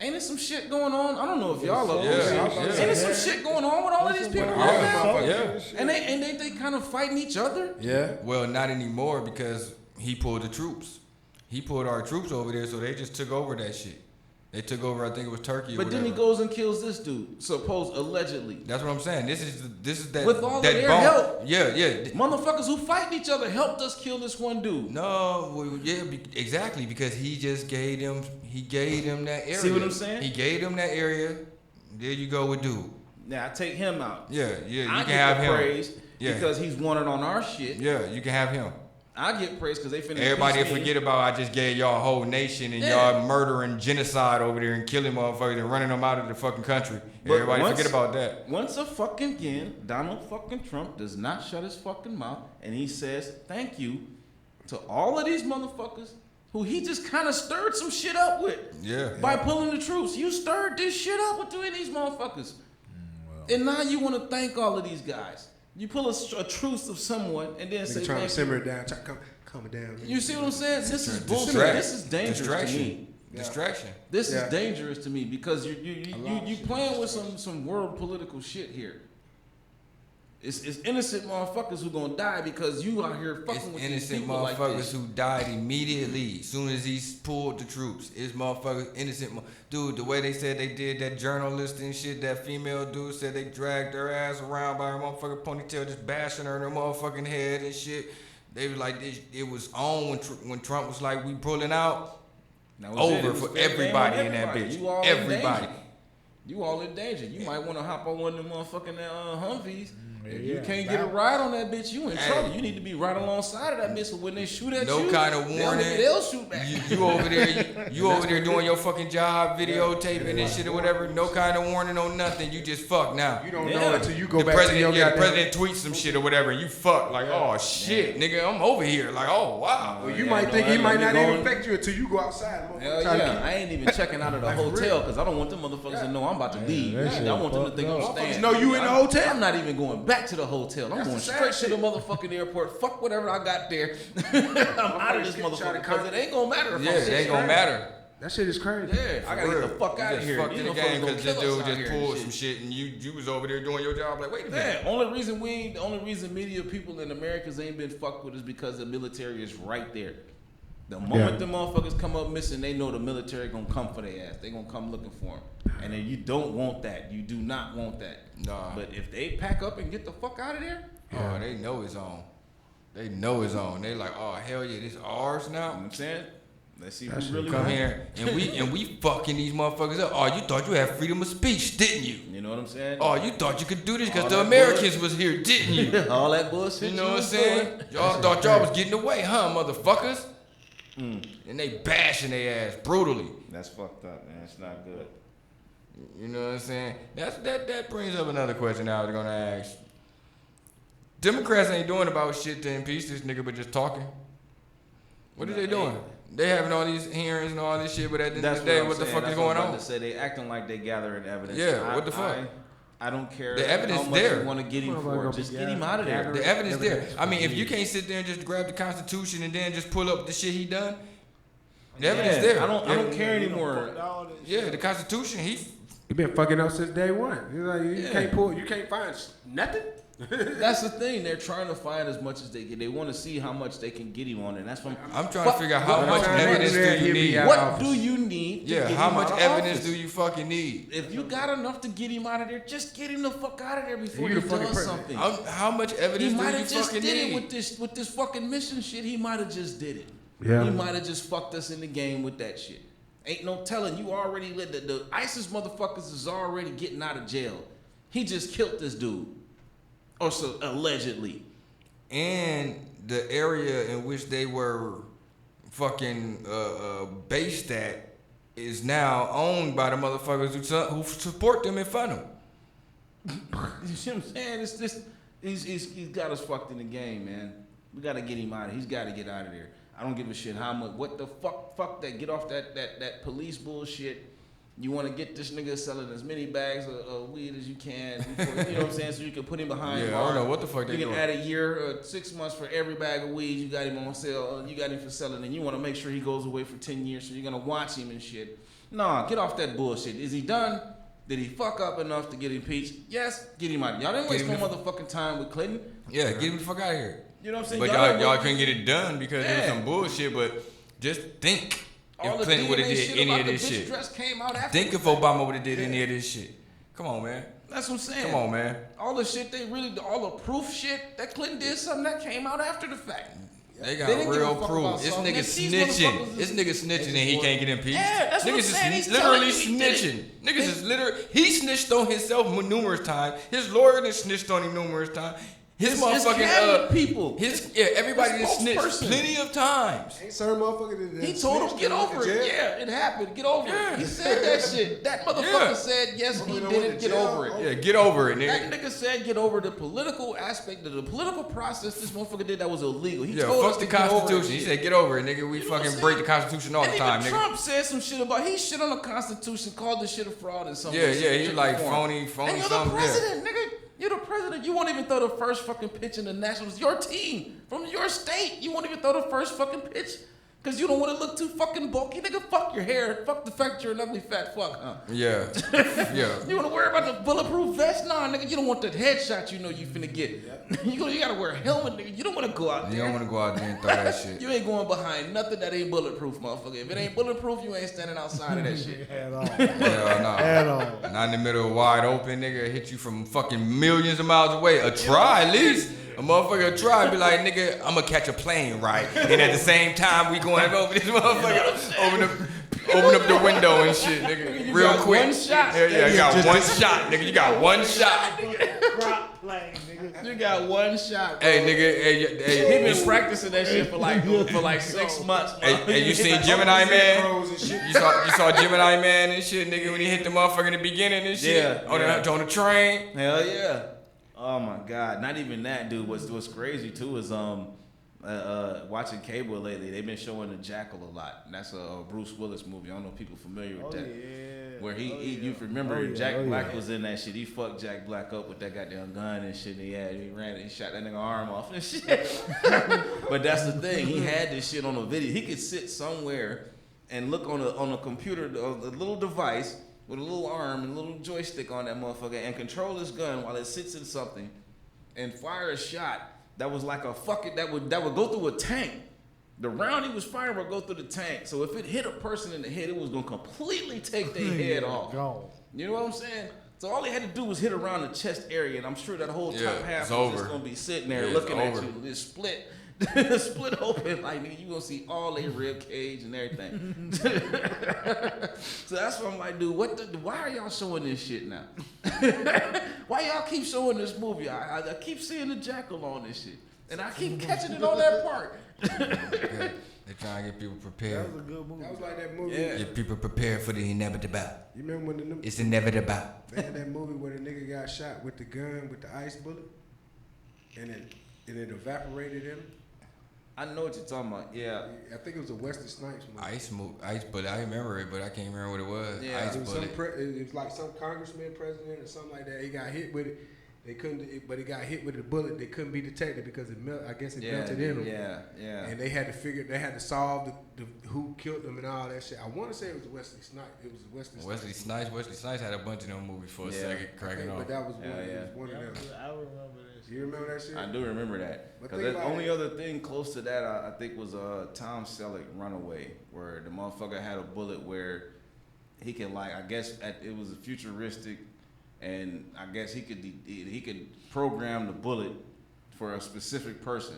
Ain't there some shit going on? I don't know if y'all are. Ain't there some shit going on with all of these people right now? Yeah. And they kind of fighting each other? Yeah. Well, not anymore because he pulled the troops. He pulled our troops over there, so they just took over that shit. They took over, I think it was Turkey. But then he goes and kills this dude, allegedly. That's what I'm saying. This is that. With all that of their bone. help. Yeah. Motherfuckers who fighting each other helped us kill this one dude. No, well, yeah, exactly, because he just gave them that area. See what I'm saying? He gave them that area. There you go with dude. Now I take him out. Yeah, you I can have him. Praise because he's wanted on our shit. Yeah, you can have him. I get praise because they finna. Everybody forget about I just gave y'all a whole nation and y'all murdering genocide over there and killing motherfuckers and running them out of the fucking country. But everybody forget about that. Once again, Donald fucking Trump does not shut his fucking mouth and he says thank you to all of these motherfuckers who he just kind of stirred some shit up with. Yeah. By pulling the troops. You stirred this shit up with doing these motherfuckers. And now you want to thank all of these guys. You pull a truce of someone and then say trying to simmer it down, calm it down. You see what I'm saying? This is bullshit. This is dangerous to me. Distraction. This is dangerous to me because you playing with some world political shit here. It's innocent motherfuckers who gonna die because you out here fucking with these people like this. Innocent motherfuckers who died immediately as soon as he pulled the troops. It's motherfuckers innocent. Dude, the way they said they did that journalist and shit, that female dude said they dragged her ass around by her motherfucking ponytail, just bashing her in her motherfucking head and shit. They was like, it was on when Trump was like, we pulling out. Over for everybody in that bitch. Everybody. You all in danger. You might want to hop on one of them motherfucking Humvees. If you can't get a ride on that bitch, you in trouble. You need to be right alongside of that bitch. So when they shoot at you, no kind of warning. They'll shoot back. You over there doing your fucking job, videotaping and shit or whatever. No kind of warning on nothing. You just fuck now. You don't know until you go back to your the president tweets some shit or whatever. And you fuck like, oh shit, nigga, I'm over here. Like, oh wow. Well, you might think he might not even affect you until you go outside. Hell yeah, I ain't even checking out of the hotel because I don't want them motherfuckers to know I'm about to leave. I want them to think I'm staying. No, you in the hotel. I'm not even going back to the hotel. I'm going straight to the motherfucking airport. Fuck whatever I got there. I'm out of this motherfucker because it ain't gonna matter. It ain't gonna matter. That shit is crazy. Yeah, I gotta get the fuck out of here. Fucked in the game because this dude just pulled some shit and you was over there doing your job. Like, wait a minute. The only reason media people in Americas ain't been fucked with is because the military is right there. The moment the motherfuckers come up missing, they know the military gonna come for their ass. They gonna come looking for them. And then you don't want that. You do not want that. Nah. But if they pack up and get the fuck out of there, oh, they know it's on. They know it's on. They like, oh hell yeah, this ours now. You know what I'm saying? Let's see who really come here and we fucking these motherfuckers up. Oh, you thought you had freedom of speech, didn't you? You know what I'm saying? Oh, you thought you could do this because the Americans was here, didn't you? All that bullshit. You know what I'm saying? Y'all thought y'all was getting away, huh, motherfuckers? And they bashing their ass brutally. That's fucked up, man. It's not good. You know what I'm saying? That brings up another question I was gonna ask. Democrats ain't doing about shit to impeach this nigga, but just talking. What are they doing? They having all these hearings and all this shit, but at the end of the day, what the fuck is going on? To say they acting like they gathering evidence. Yeah, what the fuck? I don't care. The evidence how much there. You want to get him for? Just get him out of there. The evidence there. I mean, if you can't sit there and just grab the Constitution and then just pull up the shit he done, the evidence there. I don't care anymore. Yeah, the Constitution. He been fucking up since day one. He's like you can't find nothing. That's the thing. They're trying to find as much as they get. They want to see how much they can get him on it. And that's from. I'm trying to figure out how much evidence do you need. What do you need? Yeah, how much evidence do you fucking need? If you got enough to get him out of there, just get him the fuck out of there before he does something. How much evidence do you fucking need? He might have just did it with this fucking mission shit. He might have just did it. Yeah. He might have just fucked us in the game with that shit. Ain't no telling. You already let the ISIS motherfuckers is already getting out of jail. He just killed this dude. Or so allegedly. And the area in which they were fucking based at is now owned by the motherfuckers who support them and fund them. You see what I'm saying? It's just he's got us fucked in the game, man. We gotta get him out of. He's gotta get out of there. I don't give a shit how much. What the fuck that. Get off that police bullshit. You want to get this nigga selling as many bags of weed as you can. Before, you know what I'm saying? So you can put him behind. Yeah, I don't know what the fuck they doing. You can add a year or 6 months for every bag of weed. You got him on sale. You got him for selling, and you want to make sure he goes away for 10 years. So you're gonna watch him and shit. Nah, get off that bullshit. Is he done? Did he fuck up enough to get impeached? Yes, get him out. Y'all didn't waste no motherfucking time with Clinton. Yeah, get him the fuck out of here. You know what I'm saying? But y'all couldn't get it done because there was some bullshit. But just think if Clinton would have did any of this shit. Think if Obama would have did any of this shit. Come on, man. That's what I'm saying. Come on, man. All the shit all the proof shit that Clinton did something that came out after the fact. They got real proof. This nigga snitching. This nigga snitching and he can't get impeached. Yeah, that's what I'm saying. He's literally snitching. Niggas is literally. He snitched on himself numerous times. His lawyer done snitched on him numerous times. His motherfucking people. Everybody done snitched plenty of times. Ain't certain motherfucker that he told him get over it. Yeah, it happened. Get over it. He said that shit. That motherfucker said yes, he did it. Get over it. Yeah, get over it, nigga. That nigga said get over the political aspect of the political process this motherfucker did that was illegal. He told fuck us the to get Constitution. over it. He said get over it, nigga. We fucking break the Constitution all the time, nigga. Trump said some shit about he shit on the Constitution, called the shit a fraud and something. Yeah, he like phony and you're something. The president, nigga. You're the president. You won't even throw the first fucking pitch in the Nationals. Your team from your state. You won't even throw the first fucking pitch because you don't want to look too fucking bulky. Nigga, fuck your hair. Fuck the fact you're an ugly fat fuck, huh? Yeah. You want to worry about the bulletproof vest? Nah, nigga. You don't want that headshot you know you finna get. You got to wear a helmet, nigga. You don't want to go out there. You don't want to go out there and throw that shit. You ain't going behind nothing that ain't bulletproof, motherfucker. If it ain't bulletproof, you ain't standing outside of that shit. At all. Hell no. At all. Not in the middle of wide open, nigga. Hit you from fucking millions of miles away. A try, at least. A motherfucker try. Be like, nigga, I'm going to catch a plane, right? And at the same time, we going over this motherfucker. Open up the window and shit, nigga. You real got quick. One shot. Yeah, you got one shot, nigga. You got one shot. You got one shot, bro. Hey, nigga. Hey, he been practicing that shit for like 6 months. Hey, you seen Gemini Man? You saw Gemini Man and shit, nigga, when he hit the motherfucker in the beginning and shit. Yeah. On the train. Hell yeah. Oh my God. Not even that, dude. What's crazy too is watching cable lately. They've been showing The Jackal a lot. And that's a Bruce Willis movie. I don't know if people familiar with that. Yeah. Where you remember Jack Black was in that shit. He fucked Jack Black up with that goddamn gun and shit. He shot that nigga arm off and shit. But that's the thing. He had this shit on a video. He could sit somewhere and look on a computer, a little device with a little arm and a little joystick on that motherfucker and control his gun while it sits in something and fire a shot that was like a fucking that would go through a tank. The round he was firing would go through the tank. So if it hit a person in the head, it was gonna completely take their head off. You know what I'm saying? So all he had to do was hit around the chest area, and I'm sure that whole top half was just gonna be sitting there looking at you. It's split. Split open, like nigga, you gonna see all their rib cage and everything. So that's what I'm like, dude. Why are y'all showing this shit now? Why y'all keep showing this movie? I keep seeing the Jackal on this shit, and I keep catching it on that part. They're trying to get people prepared. That was a good movie. That was like that movie. Yeah. Get people prepared for the inevitable. You remember when It's inevitable. they had that movie where the nigga got shot with the gun with the ice bullet, and it evaporated in him? I know what you're talking about. Yeah. I think it was a Wesley Snipes movie. Ice bullet. I remember it, but I can't remember what it was. Yeah. Ice It was, bullet. it was like some congressman, president, or something like that. He got hit with it. They couldn't, but he got hit with a bullet. They couldn't be detected because it melted in him. Yeah. And they had to solve who killed them and all that shit. I want to say it was Wesley Snipes. It was Wesley Snipes. Wesley Snipes had a bunch of them movies for a second, cracking off. But that was one of them. I remember this. You remember that shit? I do remember that. But Because think the about only it. other thing close to that I think was Tom Selleck Runaway, where the motherfucker had a bullet where he could like I guess it was a futuristic, and I guess he could program the bullet for a specific person.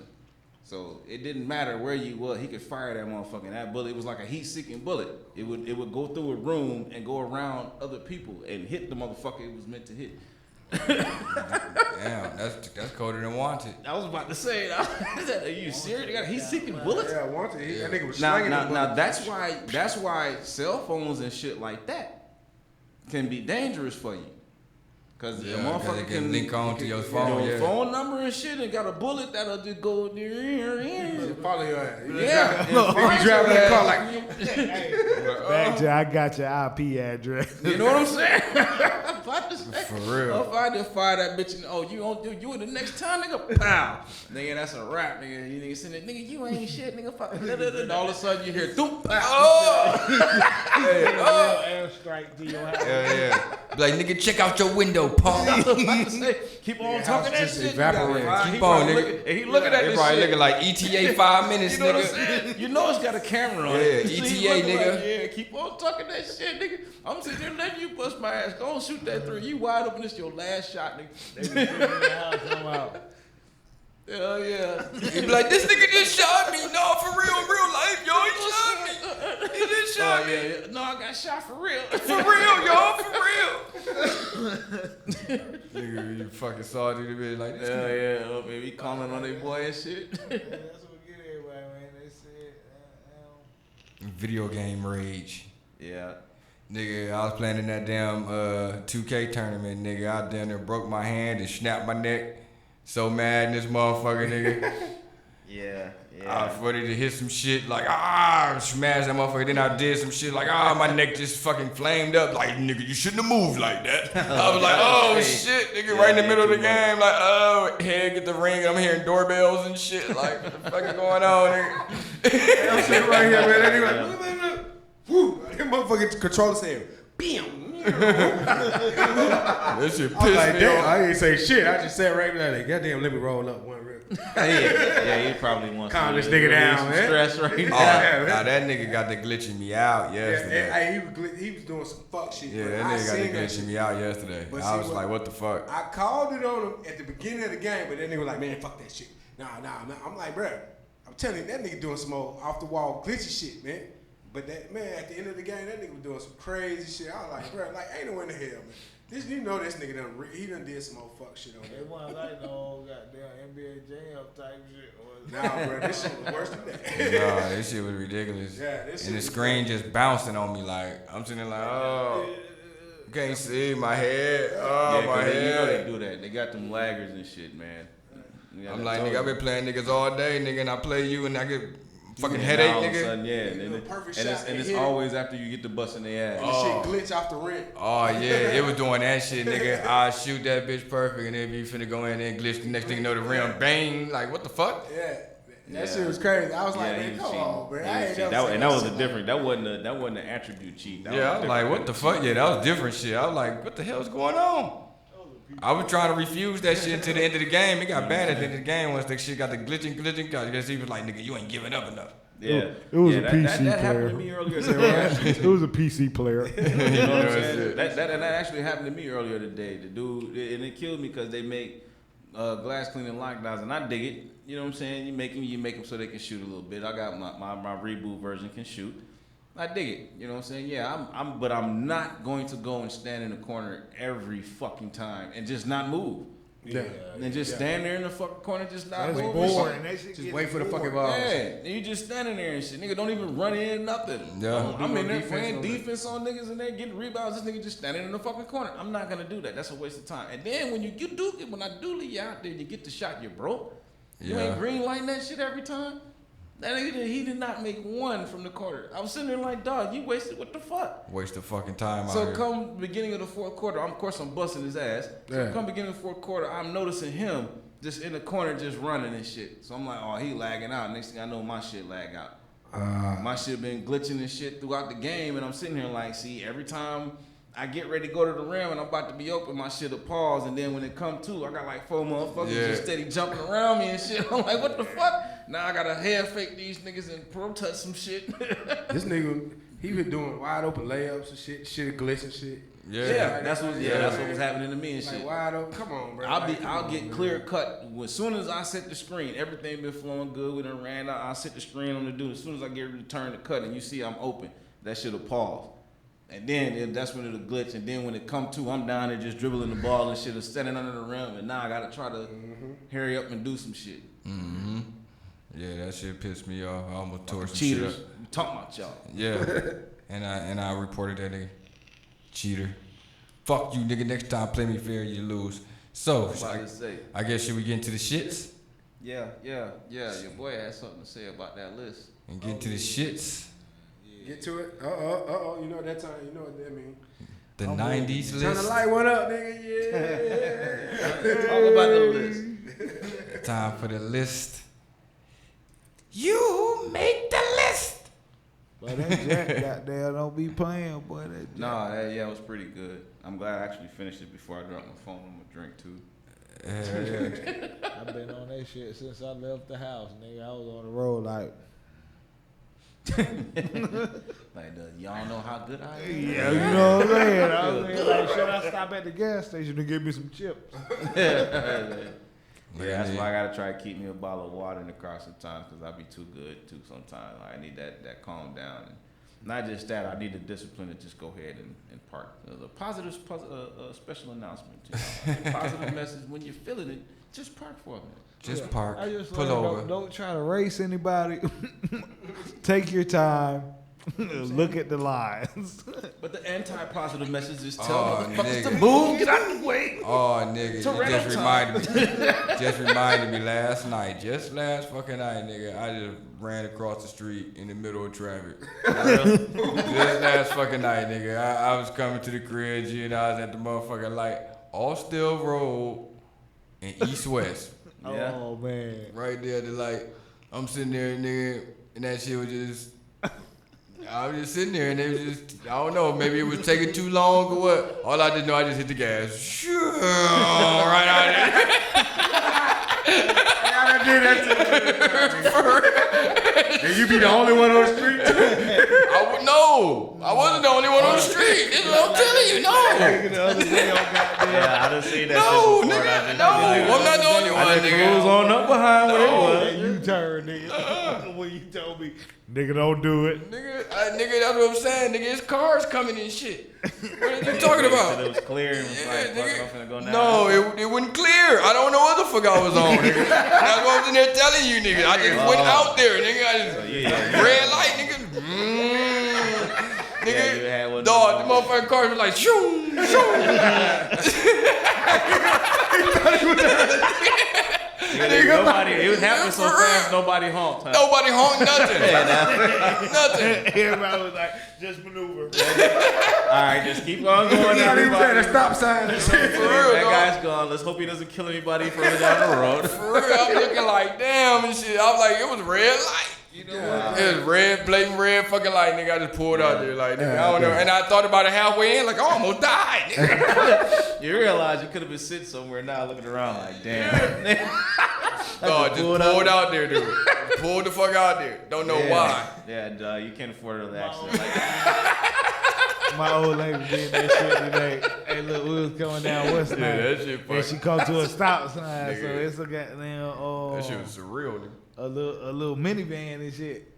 So it didn't matter where you were, he could fire that motherfucker. And that bullet, it was like a heat-seeking bullet. It would go through a room and go around other people and hit the motherfucker it was meant to hit. Damn, that's colder than Wanted. I was about to say, are you serious? They got heat-seeking bullets? Yeah, Wanted. That nigga was Now, slinging them now bullets. that's why cell phones and shit like that can be dangerous for you. Cause the Yeah, motherfucker they can link on to your phone. your Yeah. phone number and shit, and got a bullet that'll just go in. Follow your ass. Yeah, Nigga be driving that car like, Back to I got your IP address. you know what I'm saying? I'm about to say, For real. if I just fire that bitch, and you in the next time, nigga, pow, nigga, that's a wrap, nigga. You nigga sitting there, nigga, you ain't shit, nigga, fuck. And all of a sudden you hear, doop, pow. Airstrike to your house. Yeah. Like, nigga, check out your window, punk. I was about to say, keep on Yeah, talking that just shit. evaporate. Keep He on, probably nigga. looking- And he looking at They this probably shit. looking like ETA 5 minutes, You know what I'm nigga. saying? You know it's got a camera on Yeah, it. So he ETA, looking nigga. Like, yeah, keep on talking that shit, nigga. I'm sitting there letting you bust my ass. Go on, shoot that through. You wide open. This your last shot, nigga. Hell yeah. He be like, this nigga just shot me. No, for real life, yo, he shot me. He just shot me. Yeah. No, I got shot for real. For real, y'all, for real. Nigga, you fucking saw it, be like, this Hell nigga. yeah. Oh, baby, calling on their boy and shit. That's what get everybody, man. They said, Video game rage. Yeah. Nigga, I was playing in that damn 2K tournament, nigga. I down there broke my hand and snapped my neck. So mad in this motherfucker, nigga. Yeah. I was ready to hit some shit like, smash that motherfucker. Then I did some shit like, my neck just fucking flamed up. Like, nigga, you shouldn't have moved like that. I was like, oh shit, nigga, right in the middle of the game. Like, oh, head get the ring. And I'm hearing doorbells and shit. Like, what the fuck is going on, nigga? I'm sitting right here, man. That nigga like, whoo. That motherfucking controller said, bam. That shit I was pissed like, me damn, off. I ain't say shit. I just sat right there like, goddamn, let me roll up one real. Yeah, he probably wants Calm to this nigga release down, some man. stress right Oh, now. Yeah, now that nigga got the glitching me out yesterday. Hey, he was doing some fuck shit. Yeah, but that I nigga got the seen that glitching shit. me out yesterday. But I see was what- like, what the fuck? I called it on him at the beginning of the game, but that nigga was like, man, fuck that shit. Nah. I'm like, bruh, I'm telling you, that nigga doing some old off the wall glitchy shit, man. But that man, at the end of the game, that nigga was doing some crazy shit. I was like, bruh, like, ain't no in the hell, man. This, you know, this nigga done did some old fuck shit on They there. want like the old goddamn NBA Jam type shit. Nah, bruh, this shit was worse than that. Nah, this shit was ridiculous. Yeah, this shit and the was screen just bouncing on me like, I'm sitting there like, oh, you can't see my head. Oh, Yeah, my 'cause you know they head. do that. They got them laggers and shit, man. Yeah, I'm I like, told nigga, I've you. been playing niggas all day, nigga, and I play you and I get fucking And headache, now all of a nigga. sudden, yeah, You do a perfect and shot it's and hit it. always after you get the bust in the ass. And the shit glitch off the rim. Oh, yeah, it was doing that shit, nigga. I shoot that bitch perfect, and then you finna go in there and glitch. The next thing you know, the rim bang. Like, what the fuck? Yeah. That Yeah. shit was crazy. I was like, Yeah, he man, was come cheating. on, bro. He I was ain't cheating. never seen That was a shit different. That wasn't an attribute cheat. That Yeah, I was was a like, different what the fuck? Yeah, that was different shit. I was like, what the hell's going on? I was trying to refuse that shit until the end of the game. It got bad at the end of the game once that shit got the glitching. Because he was like, nigga, you ain't giving up enough. Yeah, It was yeah, a that PC happened to player. me earlier today. It was a PC player. You know what I'm That's saying? it. That actually happened to me earlier today. The dude, and it killed me because they make glass cleaning lockdowns, and I dig it. You know what I'm saying? You make them so they can shoot a little bit. I got my reboot version can shoot. I dig it. You know what I'm saying? Yeah, but I'm not going to go and stand in the corner every fucking time and just not move. Yeah. And just stand there in the fucking corner, just not That's moving. boring. That shit Just gets wait for the fucking boring. ball. Yeah, and you just standing there and shit. Nigga don't even run in, nothing. Yeah. I'm in there Defense playing on that. defense on niggas and there getting rebounds. This nigga just standing in the fucking corner. I'm not gonna do that. That's a waste of time. And then when when I do leave you out there and you get the shot, you're broke. You Yeah. ain't green lighting that shit every time. That nigga, he did not make one from the corner. I was sitting there like, dog, you wasted what the fuck? Waste of fucking time out So here. come beginning of the fourth quarter, of course I'm busting his ass. So Yeah. come beginning of the fourth quarter, I'm noticing him just in the corner just running and shit. So I'm like, oh, he lagging out. Next thing I know, my shit lag out. My shit been glitching and shit throughout the game, and I'm sitting here like, see, every time I get ready to go to the rim and I'm about to be open, my shit'll pause, and then when it come to, I got like 4 motherfuckers just steady jumping around me and shit. I'm like, what the fuck? Now I gotta head fake these niggas and pro touch some shit. This nigga, he been doing wide open layups and shit glitch and shit. Yeah, that's what was happening to me and shit. Like wide open, come on, bro. I'll get clear cut as soon as I set the screen. Everything been flowing good. We done ran out. I set the screen on the dude. As soon as I get ready to turn the cut and you see I'm open, that shit'll pause. And then that's when it'll glitch. And then when it come to, I'm down there just dribbling the ball and shit, or standing under the rim. And now I gotta try to hurry up and do some shit. Mm-hmm. Yeah, that shit pissed me off. I almost tore some Cheaters. shit up. We talking about y'all. Yeah. and I reported that nigga. Cheater. Fuck you, nigga. Next time, play me fair, you lose. So, I guess should we get into the shits? Yeah. Your boy had something to say about that list. And get into the shits. Get to it. You know what that time? You know what that mean? The 90s list. Turn the light one up, nigga. Yeah. Talk about the list. Time for the list. You make the list. But that Jack goddamn don't be playing, boy. That Jack. Nah, it was pretty good. I'm glad I actually finished it before I dropped my phone. I'm gonna drink too. I've been on that shit since I left the house, nigga. I was on the road like y'all know how good I am. Yeah, you know what I'm saying? I was like, should I stop at the gas station to get me some chips? Yeah, that's why I gotta try to keep me a bottle of water in the car sometimes, because I be too good too sometimes. I need that calm down. And not just that, I need the discipline to just go ahead and park. The positive special announcement. Positive message, when you're feeling it, just park for a minute. Just park. I just pull over. Don't try to race anybody. Take your time. Look at the lines. But the anti-positive message is tell motherfuckers nigga. to move, get out of the way. Oh, nigga, you just reminded me last night, just last fucking night, nigga, I just ran across the street in the middle of traffic. Just last fucking night, nigga. I was coming to the crib, and I was at the motherfucking light, Austell Road and East-West. Yeah. Oh, man. Right there at the light. I'm sitting there, nigga, and that shit was just... I was just sitting there and it was just, I don't know, maybe it was taking too long or what. All I just know, I just hit the gas. Right out there. I did that too. And you be the only one on the street? No, I wasn't the only one on the street. This is what I'm telling you, no. Yeah, I done seen that No, shit before. nigga, no, I'm not the only one, nigga. It was on up behind where it was. You turn, nigga. When you told me, nigga, don't do it. Nigga, that's what I'm saying, nigga. It's cars coming and shit. What are you talking about? It was clear and was like, fuck, I'm finna go now. No, it wasn't clear. I don't know what the fuck I was on, nigga. That's what I was in there telling you, nigga. I just went out there, nigga. I just red light, nigga. Nigga, dog, the motherfucking car was like, shoo, shoo. Nobody, it was happening so fast, nobody honked. Huh? Nobody honked, nothing. Nothing. Everybody was like, just maneuver. All right, just keep on going. Everybody a stop sign. For real, that guy's gone. Let's hope he doesn't kill anybody further down the road. For real, I'm looking like, damn and shit. I was like, it was red light. You know what? It was red, blatant red fucking light, nigga. I just pulled out there like, nigga, I don't know. And I thought about it halfway in, like, I almost died, nigga. You realize you could have been sitting somewhere now looking around like, damn. Dog, just pulled out there, dude. Pulled the fuck out there. Don't know why. Yeah, you can't afford another accident like that. My old lady did that shit today. Hey, look, we was coming down West Line. That shit funny. And she come to a stop sign, Nigga. so it's a goddamn That shit was surreal, nigga. a little minivan and shit.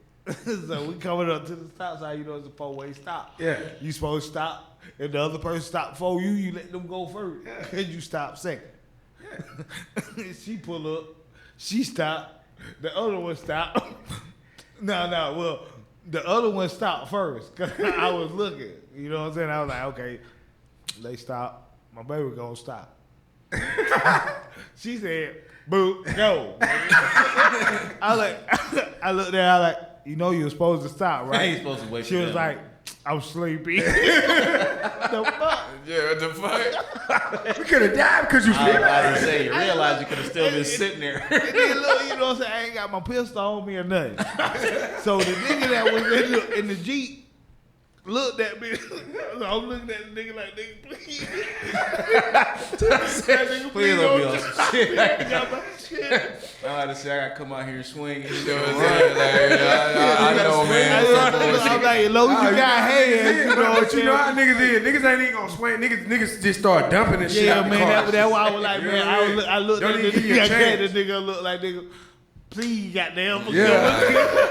So we coming up to the stop sign, you know it's a 4-way stop. Yeah. You supposed to stop. If the other person stop before you let them go first. And you stop second. She pull up, she stopped, the other one stopped. Well, the other one stopped first, cause I was looking. You know what I'm saying? I was like, okay, they stop. My baby gonna stop. She said, boo, go. I looked there, I like, you know you were supposed to stop, right? I ain't supposed to wait She for was them. like, I'm sleepy. The fuck? Yeah, what the fuck? We could have died because you I was about to say, you realize you could have still been sitting there. And then look, you know what I'm saying? I ain't got my pistol on me or nothing. So the nigga that was in the Jeep, looked at me. I'm looking at the nigga like, nigga, please. Please don't be on some shit. I got my shit. I had to say I gotta come out here and swing. You You know what I'm saying? Like, I know, man. I'm like, as long as you got hands, you know what I'm But you know how niggas is. Niggas ain't even gonna swing. Niggas just start dumping and shit. Yeah, out the man, car. that's why I was like, You know man, what I mean? I looked Don't at even the give you a nigga, chance. the nigga look like, nigga, please, goddamn. Yeah.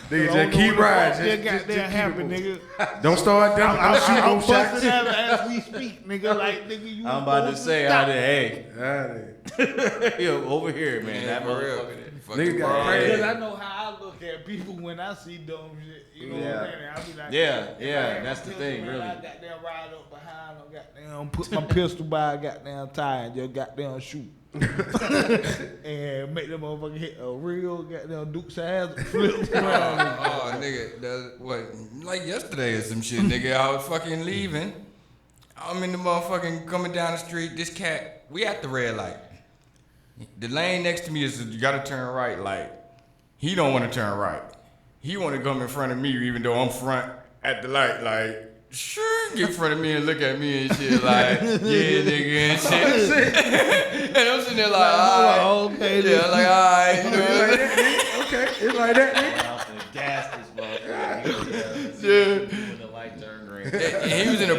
Nigga just keep riding. Just Just goddamn keep happy, it moving. nigga. Don't start dumping. Don't shoot I'm no shots. busting out as we speak, nigga. Like, nigga, you. I'm about to say, hey, Alright. yo, over here, man. That For real. motherfucker. Nigga got crazy. Because I know how I look at people when I see dumb shit. You know what I'm saying? I be like, Yeah, if yeah, I had that's my the pistol, thing, man, really. I goddamn ride up behind them, goddamn, put my pistol by a goddamn tire and just goddamn shoot. And make them motherfucker hit a real goddamn Duke's ass flip around. Oh, nigga, that what? Like yesterday or some shit, nigga. I was fucking leaving. I'm in the motherfucking coming down the street. This cat, we at the red light. The lane next to me is you gotta turn right. Like he don't want to turn right. He want to come in front of me, even though I'm front at the light. Like sure, get in front of me and look at me and shit. Like yeah, nigga and shit. And I'm sitting there like, all right, okay, yeah, like all right, you know. Like that, nigga? Okay, it's like that, nigga. I'm finna gas this motherfucker. Yeah. When the light turn green. And he was in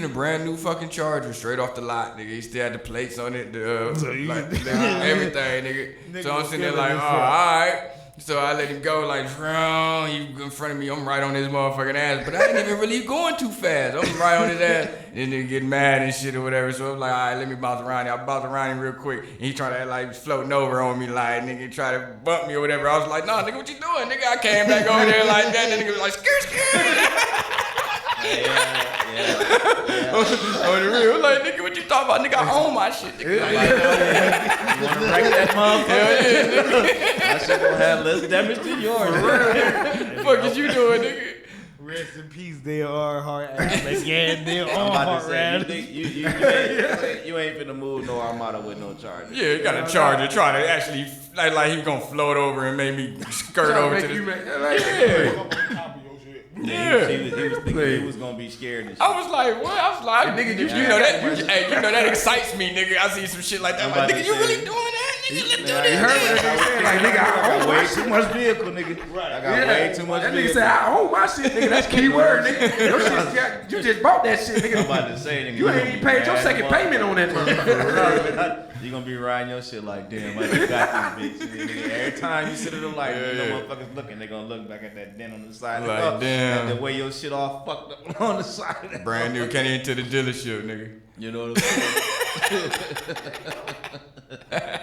a brand new fucking Charger straight off the lot, nigga. He still had the plates on it, like, everything, nigga. So I'm sitting there like, oh, all right. So I let him go, like, he in front of me. I'm right on his motherfucking ass, but I ain't even really going too fast. I'm right on his ass, and then get mad and shit or whatever. So I'm like, all right, let me bounce around him. I bounced around him real quick, and he trying to act like he was floating over on me, like, nigga, try to bump me or whatever. I was like, nah, nigga, what you doing, nigga? I came back over there like that, and the nigga was like, skirt. On the real, like, nigga, what you talking about? Nigga, I own my shit, nigga. You wanna wreck that motherfucker? Hell yeah, nigga. That shit gonna have less damage than yours. Fuck is you doing, nigga? Rest in peace, they are hard ass. Yeah, they I'm are about hard to say, ass. you ain't finna move no Armada with no Charger. Yeah, you got a Charger trying to actually, like he gonna float over and make me skirt over to the... Yeah, he was thinking he was gonna be scared and shit. I was like, what? I was like, nigga, you know that, you know that excites me, nigga. I see some shit like that. I'm like, nigga, you really doing that, nigga? Let's do this. You heard what that nigga said? Like, nigga, I own way too much vehicle, nigga. Right. I got way too much That nigga vehicle. said, I own my shit, nigga. That's key word, nigga. Your shit, you just bought that shit, nigga. I'm about to say, nigga. You ain't even paid your second payment on that motherfucker. You gonna be riding your shit like, damn, I just got this bitch. Nigga, every time you sit at the light, you know motherfuckers looking, they gonna look back at that dent on the side. Like, damn. And the way your shit all fucked up on the side of that. Brand new, can't even to the dealership, nigga. You know what I'm saying?